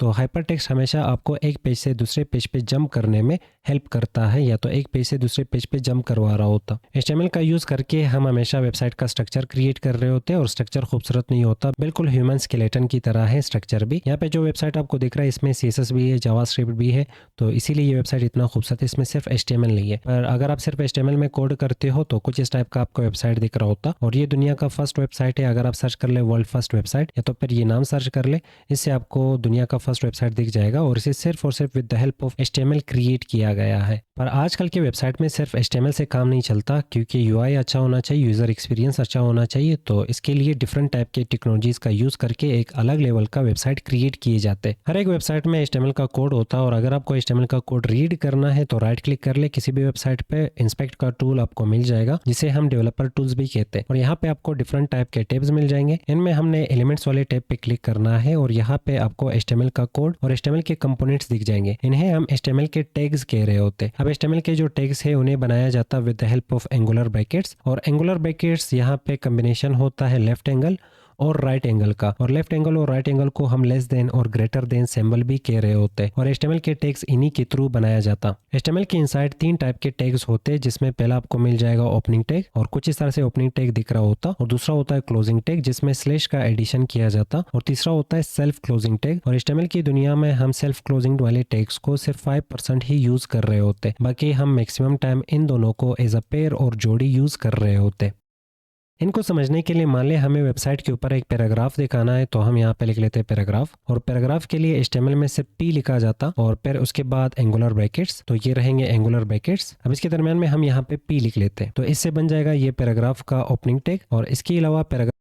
तो hyper text हमेशा आपको एक पेज से दूसरे पेज पे जंप करने में हेल्प करता है, या तो एक पेज से दूसरे पेज पे जंप करवा रहा होता। HTML का यूज़ करके हम हमेशा वेबसाइट का स्ट्रक्चर क्रिएट कर रहे होते हैं, और स्ट्रक्चर खूबसूरत नहीं होता, बिल्कुल ह्यूमन स्केलेटन की तरह है स्ट्रक्चर भी। यहाँ पे जो वेबसाइट आपको दिख रहा है इसमें CSS भी है, जावास्क्रिप्ट भी है, तो इसीलिए ये वेबसाइट इतना खूबसूरत है। इसमें सिर्फ HTML नहीं है, पर अगर आप सिर्फ HTML में कोड करते हो तो कुछ इस टाइप का आपको वेबसाइट दिख रहा होता। और ये दुनिया का फर्स्ट वेबसाइट है। अगर आप सर्च कर ले वर्ल्ड फर्स्ट वेबसाइट, या तो फिर ये नाम सर्च कर ले, इससे आपको दुनिया का फर्स्ट वेबसाइट दिख जाएगा, और इसे सिर्फ और सिर्फ with the help of HTML create किया गया है। पर आजकल के वेबसाइट में सिर्फ HTML से काम नहीं चलता, क्योंकि UI अच्छा होना चाहिए, यूज़र एक्सपीरियंस अच्छा होना चाहिए। तो इसके लिए डिफरेंट टाइप के टेक्नोलॉजीज़ का यूज़ करके एक अलग लेवल का वेबसाइट क्रिएट किए जाते हैं। हर एक वेबसाइट में HTML का कोड होता है, और अगर आपको HTML का कोड रीड करना है तो राइट क्लिक कर ले किसी भी वेबसाइट पे, इंस्पेक्ट का टूल आपको मिल जाएगा, जिसे हम डेवलपर टूल्स भी कहते हैं। और यहाँ पे आपको डिफरेंट टाइप के टैब्स मिल जाएंगे। इनमें हमने एलिमेंट्स वाले टैब पे क्लिक करना है, और यहाँ पे आपको HTML का कोड और HTML के कंपोनेंट्स दिख जाएंगे। इन्हें हम HTML के टैग्स कह रहे होते। अब HTML के जो टैग्स है उन्हें बनाया जाता with the help of angular brackets, और एंगुलर ब्रैकेट्स यहाँ पे कॉम्बिनेशन होता है लेफ्ट एंगल और राइट एंगल का, और लेफ्ट एंगल और राइट एंगल को हम लेस देन और ग्रेटर देन सिंबल भी कह रहे होते हैं। और HTML के टैग्स इन्हीं के थ्रू बनाया जाता। HTML के इनसाइड 3 टाइप के टैग्स होते हैं, जिसमें पहला आपको मिल जाएगा ओपनिंग टैग, और कुछ इस तरह से ओपनिंग टैग दिख रहा होता। और दूसरा होता है क्लोजिंग टैग, जिसमें स्लैश का एडिशन किया जाता। और तीसरा होता है सेल्फ क्लोजिंग टैग। और HTML की दुनिया में हम सेल्फ क्लोजिंग वाले टैग्स को सिर्फ 5% ही यूज कर रहे होते, बाकी हम मैक्सिमम टाइम इन दोनों को एज अ पेयर और जोड़ी यूज कर रहे होते। इनको समझने के लिए मान लें हमें वेबसाइट के ऊपर एक पैराग्राफ दिखाना है, तो हम यहाँ पे लिख लेते हैं पैराग्राफ। और पैराग्राफ के लिए HTML में सिर्फ P लिखा जाता, और फिर उसके बाद एंगुलर ब्रैकेट्स, तो ये रहेंगे एंगुलर ब्रैकेट्स। अब इसके दरमियान में हम यहाँ पे P लिख लेते हैं, तो इससे बन जाएगा ये पैराग्राफ का ओपनिंग टैग। और इसके अलावा पैराग्राफ